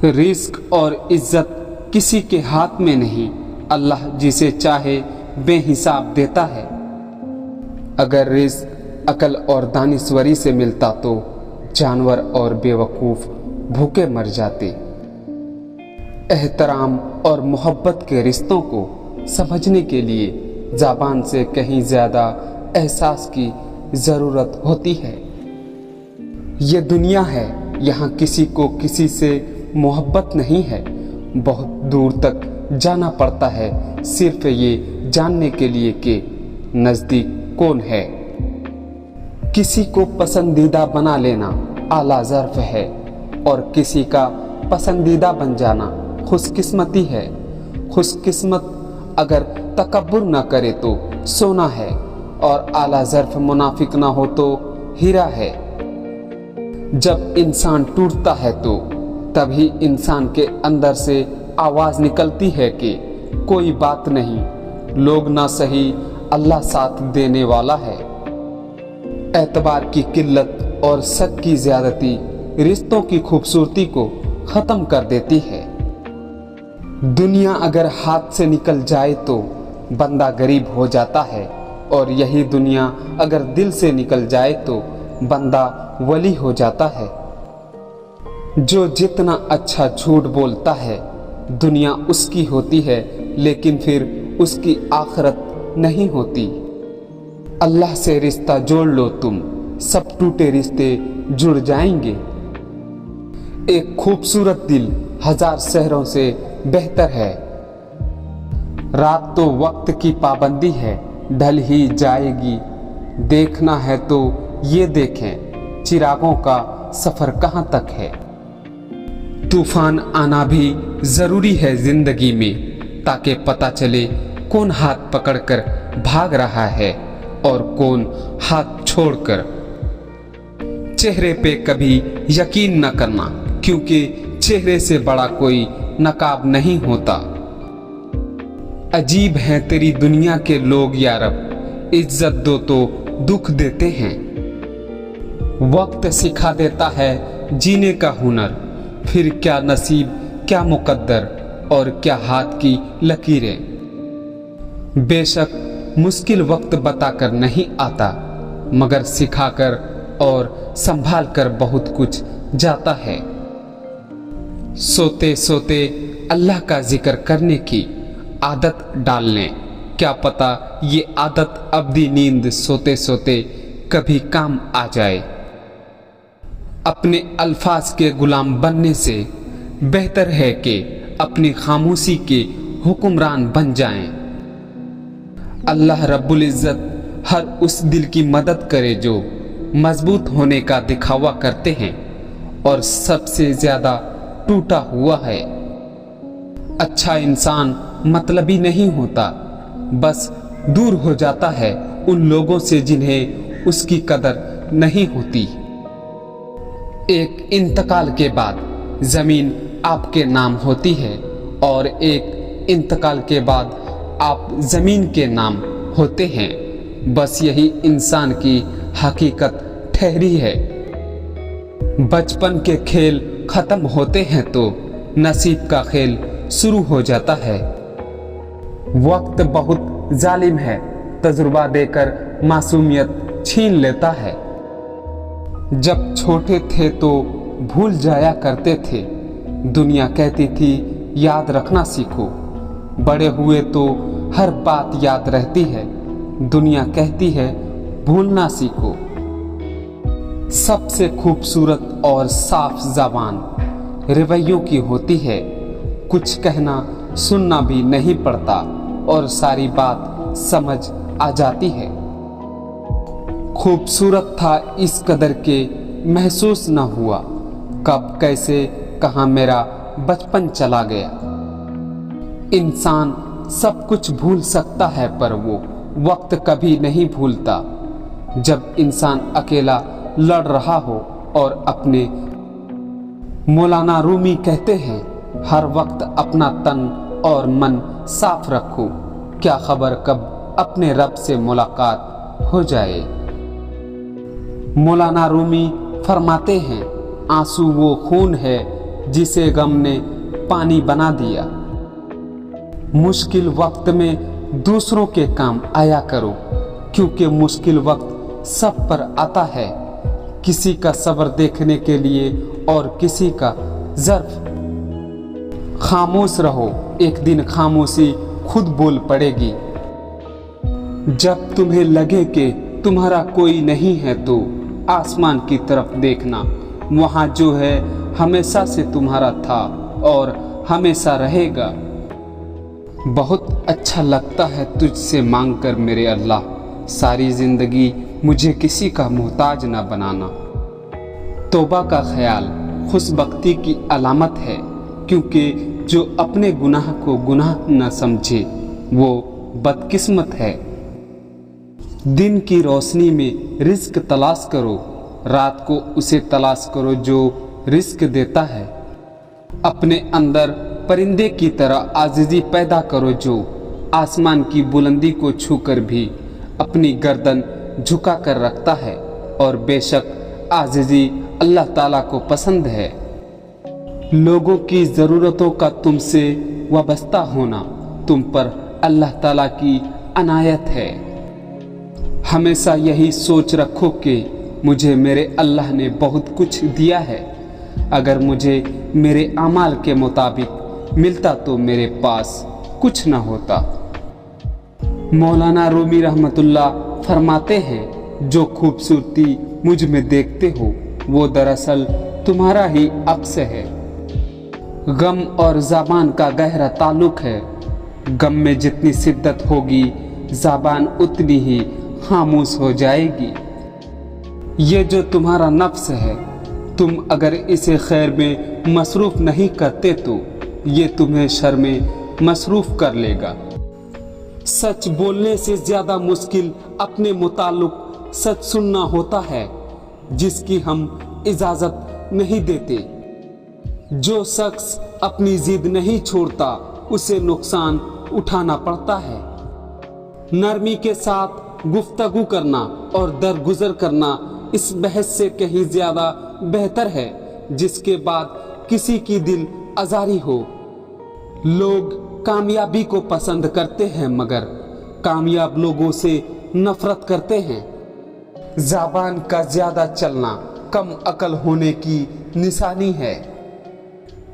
رزق اور عزت کسی کے ہاتھ میں نہیں، اللہ جسے چاہے بے حساب دیتا ہے۔ اگر رزق عقل اور دانشوری سے ملتا تو جانور اور بیوقوف بھوکے مر جاتے۔ احترام اور محبت کے رشتوں کو سمجھنے کے لیے زبان سے کہیں زیادہ احساس کی ضرورت ہوتی ہے۔ یہ دنیا ہے، یہاں کسی کو کسی سے محبت نہیں ہے، بہت دور تک جانا پڑتا ہے صرف یہ جاننے کے لیے کہ نزدیک کون ہے۔ کسی کو پسندیدہ بنا لینا اعلیٰ ظرف ہے اور کسی کا پسندیدہ بن جانا خوش قسمتی ہے۔ خوش قسمت اگر تکبر نہ کرے تو سونا ہے، اور اعلیٰ ظرف منافق نہ ہو تو ہیرا ہے۔ جب انسان ٹوٹتا ہے تو تبھی انسان کے اندر سے آواز نکلتی ہے کہ کوئی بات نہیں، لوگ نہ صحیح، اللہ ساتھ دینے والا ہے۔ اعتبار کی قلت اور شک کی زیادتی رشتوں کی خوبصورتی کو ختم کر دیتی ہے۔ دنیا اگر ہاتھ سے نکل جائے تو بندہ غریب ہو جاتا ہے، اور یہی دنیا اگر دل سے نکل جائے تو بندہ ولی ہو جاتا ہے۔ جو جتنا اچھا جھوٹ بولتا ہے دنیا اس کی ہوتی ہے، لیکن پھر اس کی آخرت نہیں ہوتی۔ اللہ سے رشتہ جوڑ لو، تم سب ٹوٹے رشتے جڑ جائیں گے۔ ایک خوبصورت دل ہزار شہروں سے بہتر ہے۔ رات تو وقت کی پابندی ہے، ڈھل ہی جائے گی۔ دیکھنا ہے تو یہ دیکھیں، چراغوں کا سفر کہاں تک ہے۔ طوفان آنا بھی ضروری ہے زندگی میں، تاکہ پتہ چلے کون ہاتھ پکڑ کر بھاگ رہا ہے اور کون ہاتھ چھوڑ کر۔ چہرے پہ کبھی یقین نہ کرنا، کیونکہ چہرے سے بڑا کوئی نقاب نہیں ہوتا۔ عجیب ہیں تیری دنیا کے لوگ یا رب، عزت دو تو دکھ دیتے ہیں۔ وقت سکھا دیتا ہے جینے کا ہنر، پھر کیا نصیب، کیا مقدر اور کیا ہاتھ کی لکیریں۔ بے شک مشکل وقت بتا کر نہیں آتا، مگر سکھا کر اور سنبھال کر بہت کچھ جاتا ہے۔ سوتے سوتے اللہ کا ذکر کرنے کی عادت ڈال لیں، کیا پتہ یہ عادت ابدی نیند سوتے سوتے کبھی کام آ جائے۔ اپنے الفاظ کے غلام بننے سے بہتر ہے کہ اپنی خاموشی کے حکمران بن جائیں۔ اللہ رب العزت ہر اس دل کی مدد کرے جو مضبوط ہونے کا دکھاوا کرتے ہیں اور سب سے زیادہ ٹوٹا ہوا ہے۔ اچھا انسان مطلبی نہیں ہوتا، بس دور ہو جاتا ہے ان لوگوں سے جنہیں اس کی قدر نہیں ہوتی۔ ایک انتقال کے بعد زمین آپ کے نام ہوتی ہے، اور ایک انتقال کے بعد آپ زمین کے نام ہوتے ہیں۔ بس یہی انسان کی حقیقت ٹھہری ہے۔ بچپن کے کھیل ختم ہوتے ہیں تو نصیب کا کھیل شروع ہو جاتا ہے۔ وقت بہت ظالم ہے، تجربہ دے کر معصومیت چھین لیتا ہے۔ جب چھوٹے تھے تو بھول جایا کرتے تھے، دنیا کہتی تھی یاد رکھنا سیکھو۔ بڑے ہوئے تو ہر بات یاد رہتی ہے، دنیا کہتی ہے بھولنا سیکھو۔ سب سے خوبصورت اور صاف زبان رویوں کی ہوتی ہے، کچھ کہنا سننا بھی نہیں پڑتا اور ساری بات سمجھ آ جاتی ہے۔ خوبصورت تھا اس قدر کہ محسوس نہ ہوا، کب کیسے کہاں میرا بچپن چلا گیا۔ انسان سب کچھ بھول سکتا ہے پر وہ وقت کبھی نہیں بھولتا۔ جب انسان اکیلا لڑ رہا ہو اور اپنے مولانا رومی کہتے ہیں ہر وقت اپنا تن اور من صاف رکھو، کیا خبر کب اپنے رب سے ملاقات ہو جائے۔ مولانا رومی فرماتے ہیں آنسو وہ خون ہے जिसे गम ने पानी बना दिया। मुश्किल वक्त में दूसरों के काम आया करो, क्योंकि मुश्किल वक्त सब पर आता है, किसी का सब्र देखने के लिए और किसी का ज़र्फ। खामोश रहो, एक दिन खामोशी खुद बोल पड़ेगी। जब तुम्हें लगे कि तुम्हारा कोई नहीं है तो आसमान की तरफ देखना, वहाँ जो है हमेशा से तुम्हारा था और हमेशा रहेगा। बहुत अच्छा लगता है तुझसे मांग कर मेरे अल्लाह, सारी ज़िंदगी मुझे किसी का मोहताज ना बनाना। तौबा का ख्याल खुशबख्ती की अलामत है, क्योंकि जो अपने गुनाह को गुनाह न समझे वो बदकिस्मत है। दिन की रोशनी में रिस्क तलाश करो, रात को उसे तलाश करो जो रिस्क देता है। अपने अंदर परिंदे की तरह आजिज़ी पैदा करो, जो आसमान की बुलंदी को छूकर भी अपनी गर्दन झुका कर रखता है। और बेशक आजिज़ी अल्लाह ताला को पसंद है। लोगों की ज़रूरतों का तुमसे वाबस्ता होना तुम पर अल्लाह ताला की अनायत है। हमेशा यही सोच रखो कि मुझे मेरे अल्लाह ने बहुत कुछ दिया है। अगर मुझे मेरे अमाल के मुताबिक मिलता तो मेरे पास कुछ न होता। मौलाना रूमी रहमतुल्लाह फरमाते हैं, जो खूबसूरती मुझ में देखते हो वो दरअसल तुम्हारा ही अक्स है। गम और ज़बान का गहरा ताल्लुक है। गम में जितनी शिद्दत होगी, ज़बान उतनी ही खामोश हो जाएगी। ये जो तुम्हारा नफ्स है, तुम अगर इसे खैर में मसरूफ़ नहीं करते तो ये तुम्हें शर में मसरूफ़ कर लेगा। सच बोलने से ज़्यादा मुश्किल अपने मुताल्लिक सच सुनना होता है, जिसकी हम इजाज़त नहीं देते। जो शख्स अपनी जिद नहीं छोड़ता उसे नुकसान उठाना पड़ता है। नरमी के साथ गुफ्तगू करना और दरगुजर करना इस बहस से कहीं ज्यादा बेहतर है, जिसके बाद किसी की दिल आजारी हो। लोग कामयाबी को पसंद करते हैं मगर कामयाब लोगों से नफरत करते हैं। ज़बान का ज्यादा चलना कम अकल होने की निशानी है।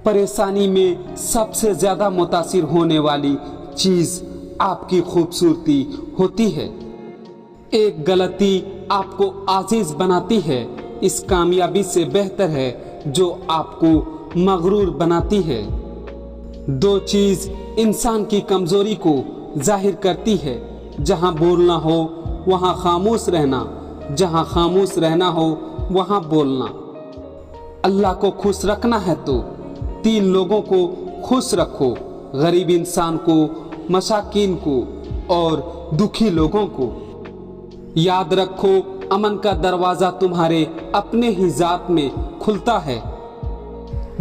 परेशानी में सबसे ज्यादा मुतासिर होने वाली चीज आपकी खूबसूरती होती है। एक गलती आपको आजीज बनाती है, इस कामयाबी से बेहतर है जो आपको मगरूर बनाती है। दो चीज इंसान की कमजोरी को जाहिर करती है, जहां बोलना हो वहां खामोश रहना, जहां खामोश रहना हो वहां बोलना। अल्लाह को खुश रखना है तो 3 लोगों को खुश रखो, गरीब इंसान को, मसाकीन को और दुखी लोगों को। याद रखो, अमन का दरवाजा तुम्हारे अपने ही जात में खुलता है।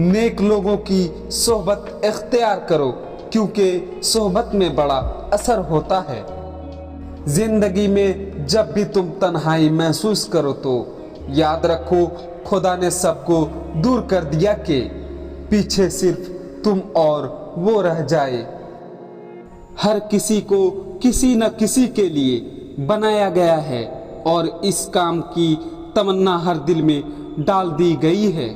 नेक लोगों की सोहबत इख्तियार करो, क्योंकि सोहबत में बड़ा असर होता है। जिंदगी में जब भी तुम तन्हाई महसूस करो तो याद रखो, खुदा ने सबको दूर कर दिया कि पीछे सिर्फ तुम और वो रह जाए। हर किसी को किसी न किसी के लिए बनाया गया है और इस काम की तमन्ना हर दिल में डाल दी गई है।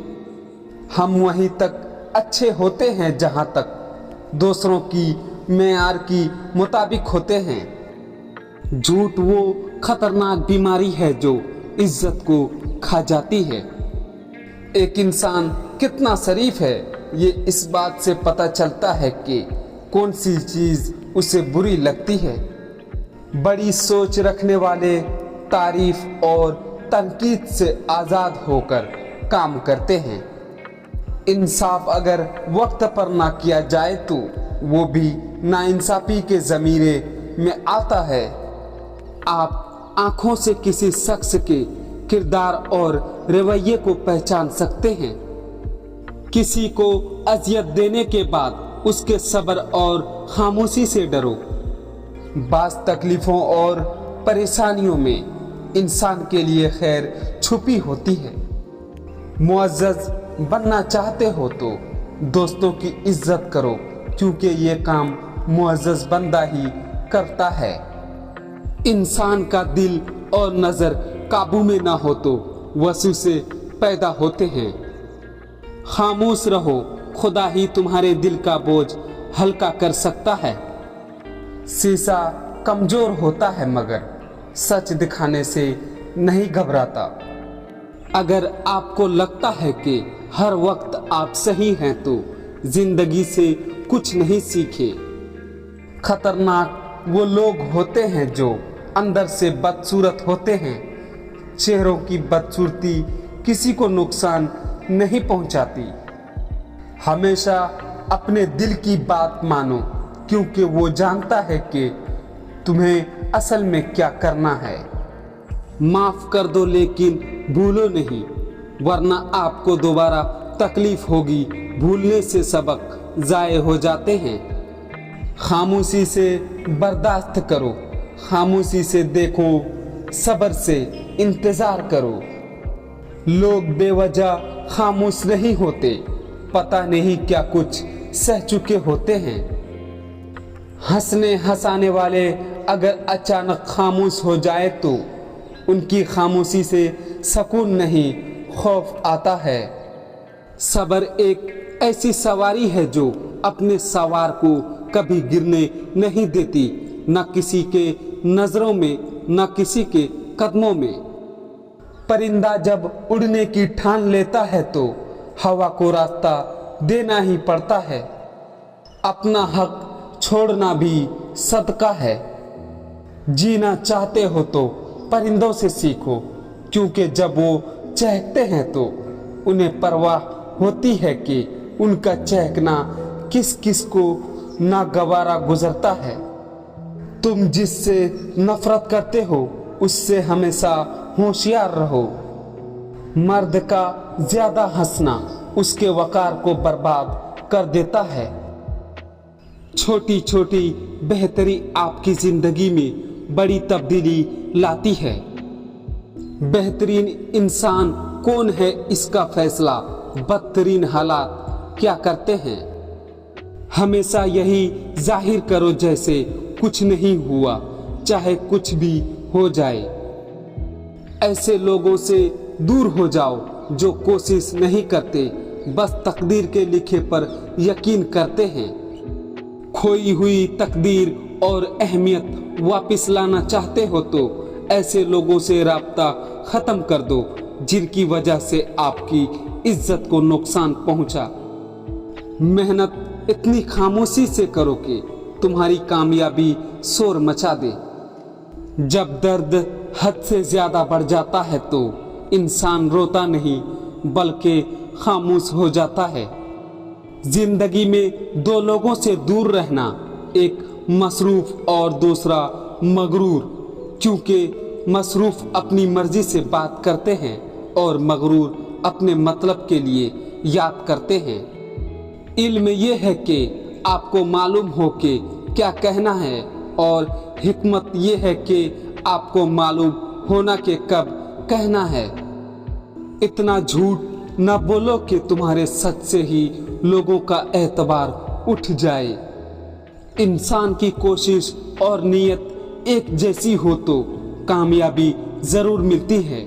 हम वहीं तक अच्छे होते हैं जहां तक दूसरों की मेयार की मुताबिक होते हैं। झूठ वो खतरनाक बीमारी है जो इज्जत को खा जाती है। एक इंसान कितना शरीफ है ये इस बात से पता चलता है कि कौन सी चीज उसे बुरी लगती है। बड़ी सोच रखने वाले तारीफ और तनकीद से आज़ाद होकर काम करते हैं। इंसाफ अगर वक्त पर ना किया जाए तो वो भी नाइंसाफी के ज़मीरे में आता है। आप आंखों से किसी शख्स के किरदार और रवैये को पहचान सकते हैं। किसी को अजियत देने के बाद उसके सब्र और खामोशी से डरो। बास तकलीफों और परेशानियों में इंसान के लिए खैर छुपी होती है। मुअज़्ज़ज़ बनना चाहते हो तो दोस्तों की इज्जत करो, क्योंकि ये काम मुअज़्ज़ज़ बंदा ही करता है। इंसान का दिल और नजर काबू में ना हो तो वसवसे पैदा होते हैं। खामोश रहो, खुदा ही तुम्हारे दिल का बोझ हल्का कर सकता है। शीशा कमजोर होता है मगर सच दिखाने से नहीं घबराता। अगर आपको लगता है कि हर वक्त आप सही हैं तो जिंदगी से कुछ नहीं सीखे। खतरनाक वो लोग होते हैं जो अंदर से बदसूरत होते हैं। चेहरों की बदसूरती किसी को नुकसान नहीं पहुंचाती। हमेशा अपने दिल की बात मानो, क्योंकि वो जानता है कि तुम्हें असल में क्या करना है। माफ कर दो लेकिन भूलो नहीं, वरना आपको दोबारा तकलीफ होगी। भूलने से सबक जाए हो जाते हैं। खामोशी से बर्दाश्त करो, खामोशी से देखो, सब्र से इंतजार करो। लोग बेवजह खामोश नहीं होते, पता नहीं क्या कुछ सह चुके होते हैं। हंसने हंसाने वाले अगर अचानक खामोश हो जाए तो उनकी खामोशी से सुकून नहीं, खौफ आता है। सब्र एक ऐसी सवारी है जो अपने सवार को कभी गिरने नहीं देती, न किसी के नजरों में न किसी के कदमों में। परिंदा जब उड़ने की ठान लेता है तो हवा को रास्ता देना ही पड़ता है। अपना हक छोड़ना भी सदका है। जीना चाहते हो तो परिंदों से सीखो, क्योंकि जब वो चहकते हैं तो उन्हें परवाह होती है कि उनका चहकना किस किस को नागवारा गुजरता है। तुम जिससे नफरत करते हो उससे हमेशा होशियार रहो। मर्द का ज्यादा हंसना उसके वकार को बर्बाद कर देता है। छोटी छोटी बेहतरी आपकी जिंदगी में बड़ी तब्दीली लाती है। बेहतरीन इंसान कौन है इसका फैसला बदतरीन हालात क्या करते हैं। हमेशा यही जाहिर करो जैसे कुछ नहीं हुआ, चाहे कुछ भी हो जाए। ऐसे लोगों से दूर हो जाओ जो कोशिश नहीं करते, बस तकदीर के लिखे पर यकीन करते हैं। खोई हुई तकदीर और अहमियत वापस लाना चाहते हो तो ऐसे लोगों से राब्ता खत्म कर दो जिनकी वजह से आपकी इज्जत को नुकसान पहुंचा। मेहनत इतनी खामोशी से करो कि तुम्हारी कामयाबी शोर मचा दे। जब दर्द हद से ज्यादा बढ़ जाता है तो इंसान रोता नहीं बल्कि खामोश हो जाता है। जिंदगी में दो लोगों से दूर रहना, एक मसरूफ और दूसरा मगरूर, क्योंकि मसरूफ अपनी मर्जी से बात करते हैं और मगरूर अपने मतलब के लिए याद करते हैं। इल्म ये है कि आपको मालूम हो कि क्या कहना है, और हिकमत ये है कि आपको मालूम होना कि कब कहना है। इतना झूठ न बोलो कि तुम्हारे सच से ही लोगों का एतबार उठ जाए। इंसान की कोशिश और नीयत एक जैसी हो तो कामयाबी जरूर मिलती है।